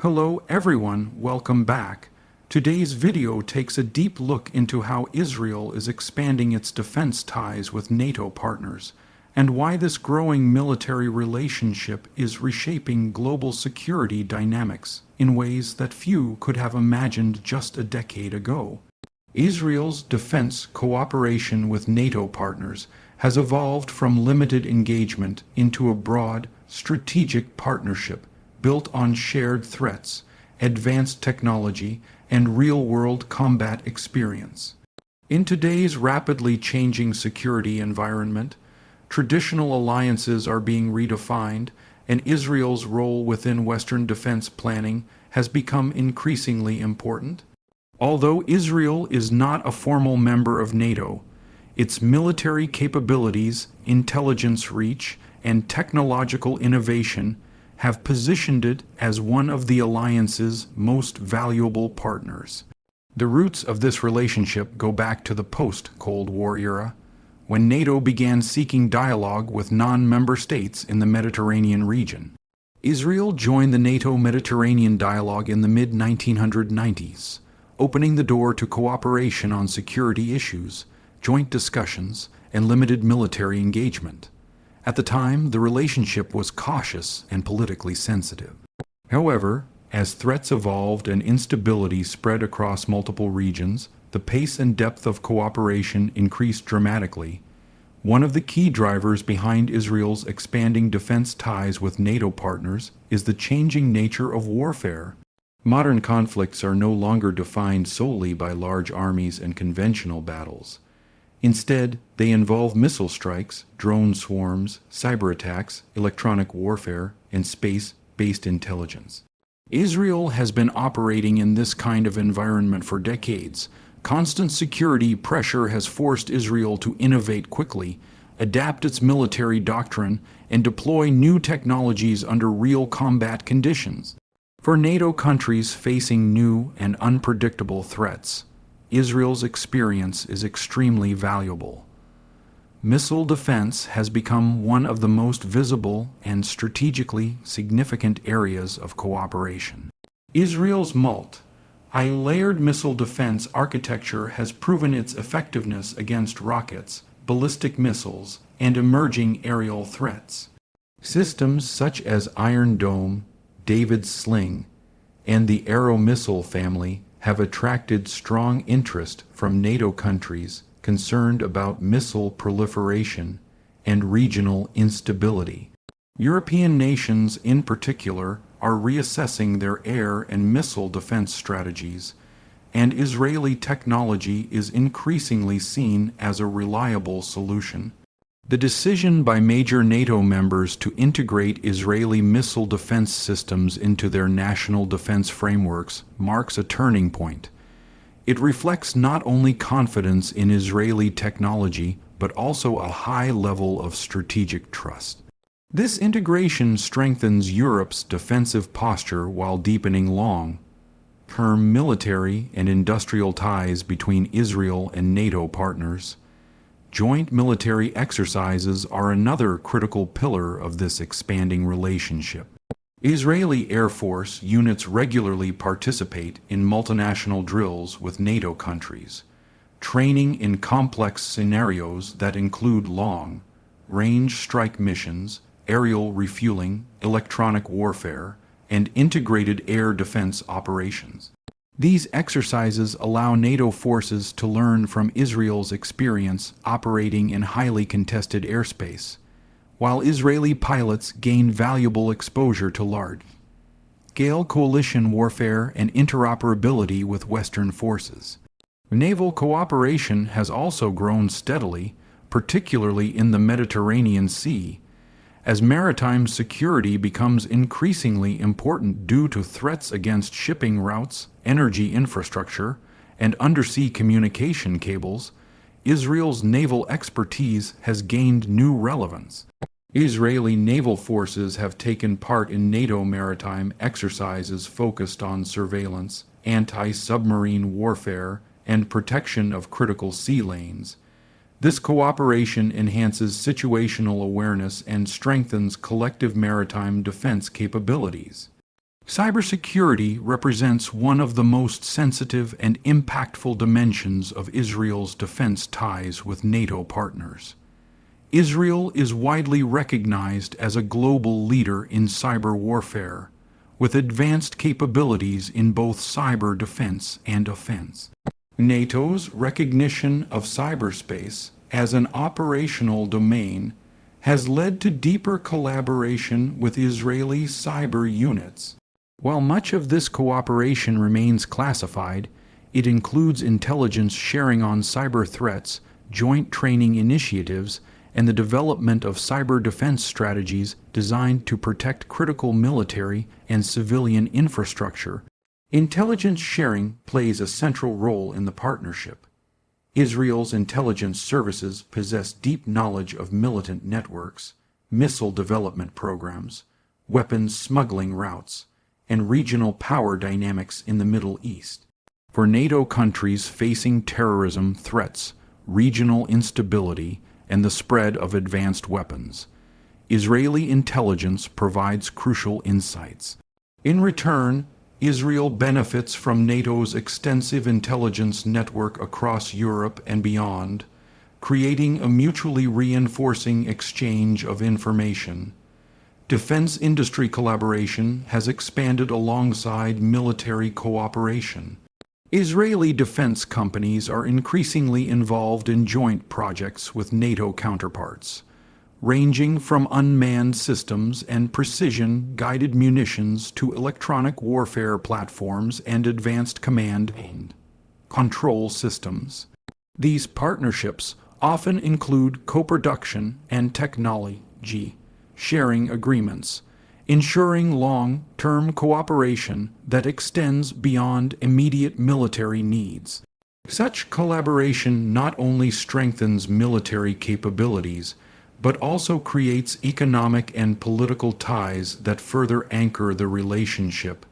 Hello everyone, welcome back. Today's video takes a deep look into how Israel is expanding its defense ties with NATO partners, and why this growing military relationship is reshaping global security dynamics in ways that few could have imagined just a decade ago. Israel's defense cooperation with NATO partners has evolved from limited engagement into a broad, strategic partnership built on shared threats, advanced technology, and real-world combat experience. In today's rapidly changing security environment, traditional alliances are being redefined, and Israel's role within Western defense planning has become increasingly important. Although Israel is not a formal member of NATO, its military capabilities, intelligence reach, and technological innovation have positioned it as one of the alliance's most valuable partners. The roots of this relationship go back to the post-Cold War era, when NATO began seeking dialogue with non-member states in the Mediterranean region. Israel joined the NATO Mediterranean dialogue in the mid-1990s, opening the door to cooperation on security issues, joint discussions, and limited military engagement. At the time, the relationship was cautious and politically sensitive. However, as threats evolved and instability spread across multiple regions, the pace and depth of cooperation increased dramatically. One of the key drivers behind Israel's expanding defense ties with NATO partners is the changing nature of warfare. Modern conflicts are no longer defined solely by large armies and conventional battles. Instead, they involve missile strikes, drone swarms, cyber attacks, electronic warfare, and space-based intelligence. Israel has been operating in this kind of environment for decades. Constant security pressure has forced Israel to innovate quickly, adapt its military doctrine, and deploy new technologies under real combat conditions. For NATO countries facing new and unpredictable threats, Israel's experience is extremely valuable. Missile defense has become one of the most visible and strategically significant areas of cooperation. Israel's multi-layered missile defense architecture has proven its effectiveness against rockets, ballistic missiles, and emerging aerial threats. Systems such as Iron Dome, David's Sling, and the Arrow missile family have attracted strong interest from NATO countries concerned about missile proliferation and regional instability. European nations, in particular, are reassessing their air and missile defense strategies, and Israeli technology is increasingly seen as a reliable solution. The decision by major NATO members to integrate Israeli missile defense systems into their national defense frameworks marks a turning point. It reflects not only confidence in Israeli technology, but also a high level of strategic trust. This integration strengthens Europe's defensive posture while deepening long-term military and industrial ties between Israel and NATO partners. Joint military exercises are another critical pillar of this expanding relationship. Israeli Air Force units regularly participate in multinational drills with NATO countries, training in complex scenarios that include long-range strike missions, aerial refueling, electronic warfare, and integrated air defense operations. These exercises allow NATO forces to learn from Israel's experience operating in highly contested airspace, while Israeli pilots gain valuable exposure to large-scale coalition warfare and interoperability with Western forces. Naval cooperation has also grown steadily, particularly in the Mediterranean Sea, as maritime security becomes increasingly important due to threats against shipping routes, energy infrastructure, and undersea communication cables. Israel's naval expertise has gained new relevance. Israeli naval forces have taken part in NATO maritime exercises focused on surveillance, anti-submarine warfare, and protection of critical sea lanes. This cooperation enhances situational awareness and strengthens collective maritime defense capabilities. Cybersecurity represents one of the most sensitive and impactful dimensions of Israel's defense ties with NATO partners. Israel is widely recognized as a global leader in cyber warfare, with advanced capabilities in both cyber defense and offense. NATO's recognition of cyberspace as an operational domain has led to deeper collaboration with Israeli cyber units. While much of this cooperation remains classified, it includes intelligence sharing on cyber threats, joint training initiatives, and the development of cyber defense strategies designed to protect critical military and civilian infrastructure. Intelligence sharing plays a central role in the partnership. Israel's intelligence services possess deep knowledge of militant networks, missile development programs, weapons smuggling routes, and regional power dynamics in the Middle East. For NATO countries facing terrorism threats, regional instability, and the spread of advanced weapons, Israeli intelligence provides crucial insights. In return, Israel benefits from NATO's extensive intelligence network across Europe and beyond, creating a mutually reinforcing exchange of information. Defense industry collaboration has expanded alongside military cooperation. Israeli defense companies are increasingly involved in joint projects with NATO counterparts, ranging from unmanned systems and precision-guided munitions to electronic warfare platforms and advanced command and control systems. These partnerships often include co-production and technology sharing agreements, ensuring long-term cooperation that extends beyond immediate military needs. Such collaboration not only strengthens military capabilities, but also creates economic and political ties that further anchor the relationship.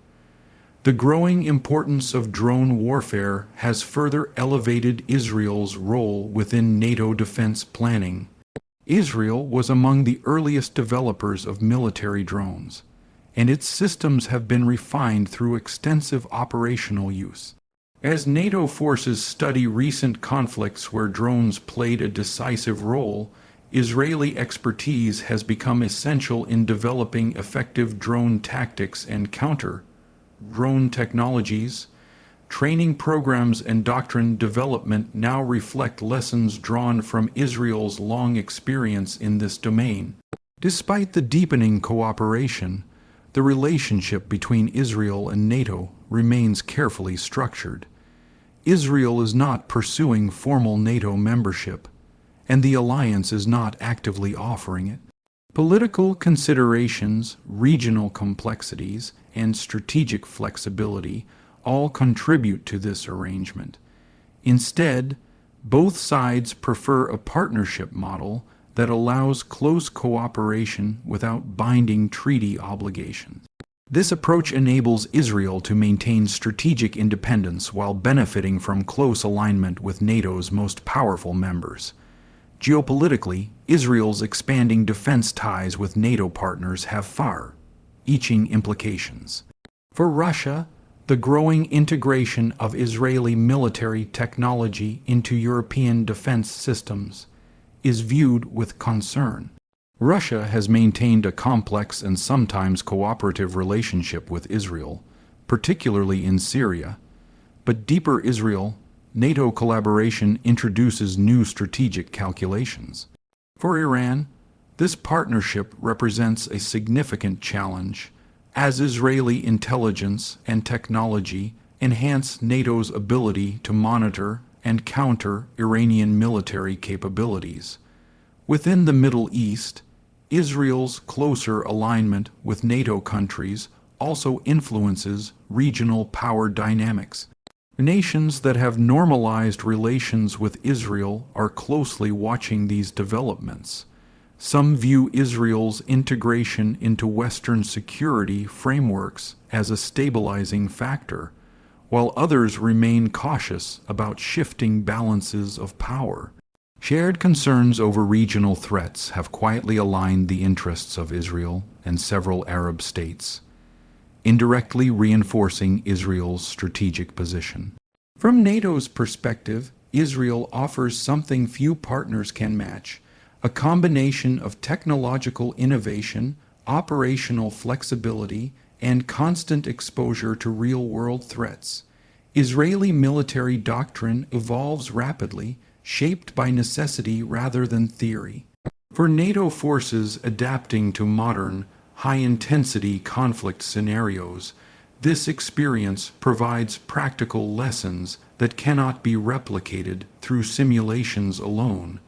The growing importance of drone warfare has further elevated Israel's role within NATO defense planning. Israel was among the earliest developers of military drones, and its systems have been refined through extensive operational use. As NATO forces study recent conflicts where drones played a decisive role, Israeli expertise has become essential in developing effective drone tactics and counter-drone technologies. Training programs and doctrine development now reflect lessons drawn from Israel's long experience in this domain. Despite the deepening cooperation, the relationship between Israel and NATO remains carefully structured. Israel is not pursuing formal NATO membership, and the alliance is not actively offering it. Political considerations, regional complexities, and strategic flexibility all contribute to this arrangement. Instead, both sides prefer a partnership model that allows close cooperation without binding treaty obligations. This approach enables Israel to maintain strategic independence while benefiting from close alignment with NATO's most powerful members. Geopolitically, Israel's expanding defense ties with NATO partners have far-reaching implications. For Russia, the growing integration of Israeli military technology into European defense systems is viewed with concern. Russia has maintained a complex and sometimes cooperative relationship with Israel, particularly in Syria, but deeper Israel-NATO collaboration introduces new strategic calculations. For Iran, this partnership represents a significant challenge, as Israeli intelligence and technology enhance NATO's ability to monitor and counter Iranian military capabilities. Within the Middle East, Israel's closer alignment with NATO countries also influences regional power dynamics. Nations that have normalized relations with Israel are closely watching these developments. Some view Israel's integration into Western security frameworks as a stabilizing factor, while others remain cautious about shifting balances of power. Shared concerns over regional threats have quietly aligned the interests of Israel and several Arab states. indirectly reinforcing Israel's strategic position. From NATO's perspective, Israel offers something few partners can match: a combination of technological innovation, operational flexibility, and constant exposure to real-world threats. Israeli military doctrine evolves rapidly, shaped by necessity rather than theory. For NATO forces adapting to modern, high-intensity conflict scenarios, this experience provides practical lessons that cannot be replicated through simulations alone.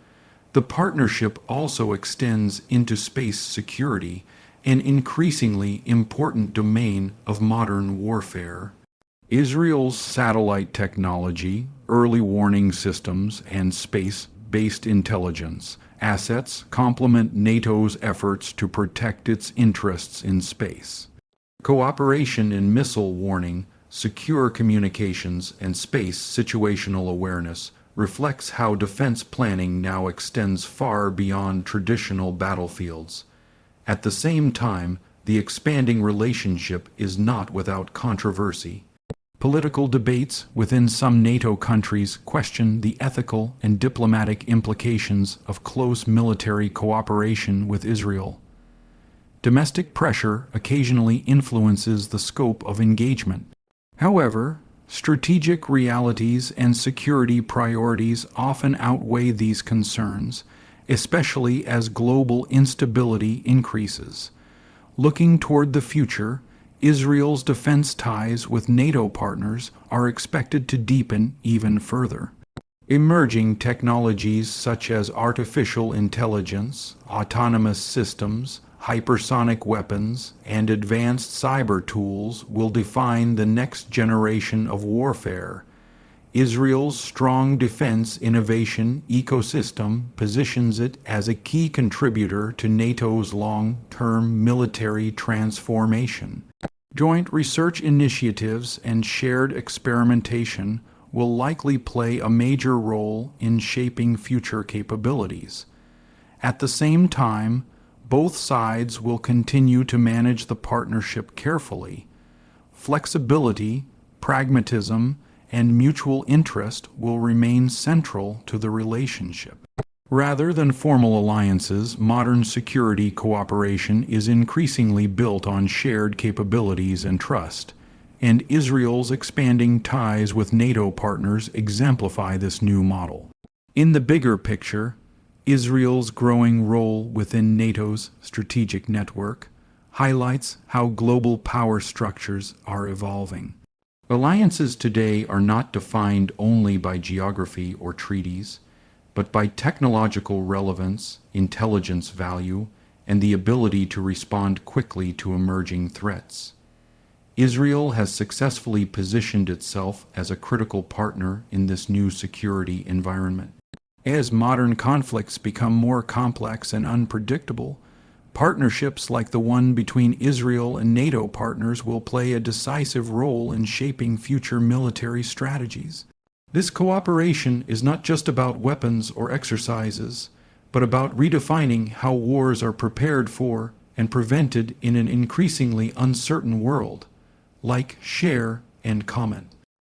The partnership also extends into space security, an increasingly important domain of modern warfare. Israel's satellite technology, early warning systems, and space-based intelligence assets complement NATO's efforts to protect its interests in space. Cooperation in missile warning, secure communications, and space situational awareness reflects how defense planning now extends far beyond traditional battlefields. At the same time, the expanding relationship is not without controversy. Political debates within some NATO countries question the ethical and diplomatic implications of close military cooperation with Israel. Domestic pressure occasionally influences the scope of engagement. However, strategic realities and security priorities often outweigh these concerns, especially as global instability increases. Looking toward the future, Israel's defense ties with NATO partners are expected to deepen even further. Emerging technologies such as artificial intelligence, autonomous systems, hypersonic weapons, and advanced cyber tools will define the next generation of warfare. Israel's strong defense innovation ecosystem positions it as a key contributor to NATO's long-term military transformation. Joint research initiatives and shared experimentation will likely play a major role in shaping future capabilities. At the same time, both sides will continue to manage the partnership carefully. Flexibility, pragmatism, and mutual interest will remain central to the relationship. Rather than formal alliances, modern security cooperation is increasingly built on shared capabilities and trust, and Israel's expanding ties with NATO partners exemplify this new model. In the bigger picture, Israel's growing role within NATO's strategic network highlights how global power structures are evolving. Alliances today are not defined only by geography or treaties, but by technological relevance, intelligence value, and the ability to respond quickly to emerging threats. Israel has successfully positioned itself as a critical partner in this new security environment. As modern conflicts become more complex and unpredictable, partnerships like the one between Israel and NATO partners will play a decisive role in shaping future military strategies. This cooperation is not just about weapons or exercises, but about redefining how wars are prepared for and prevented in an increasingly uncertain world. Like, share, and comment.